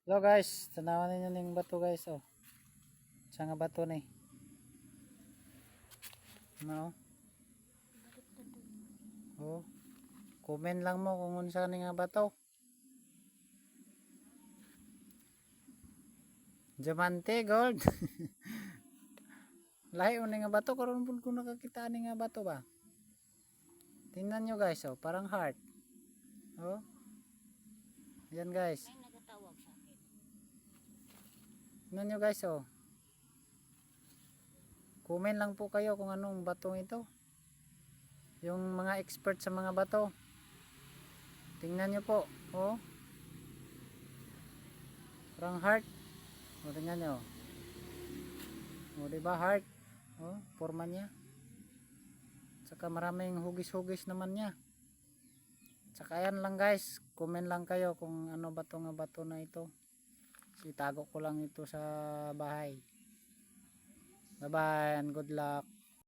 Hello guys, tanawan ninyo ning bato guys oh. Sa nga bato ni. No. Oh. Comment lang mo kung unsa ni nga bato. Diamante gold. Lahi ni nga bato karon pud ko nakakita ni nga bato ba. Tingnan nyo guys oh, parang heart. Oh. Yan guys. May nagtatawag sa akin. Tingnan nyo guys oh. Comment lang po kayo kung anong batong ito. Yung mga expert sa mga bato. Tingnan nyo po. Oh. Parang heart. O tingnan nyo. O diba heart. O forma niya. Saka maraming hugis-hugis naman niya. Saka yan lang guys. Comment lang kayo kung ano bato nga bato na ito. Itago ko lang ito sa bahay. Bye bye and good luck.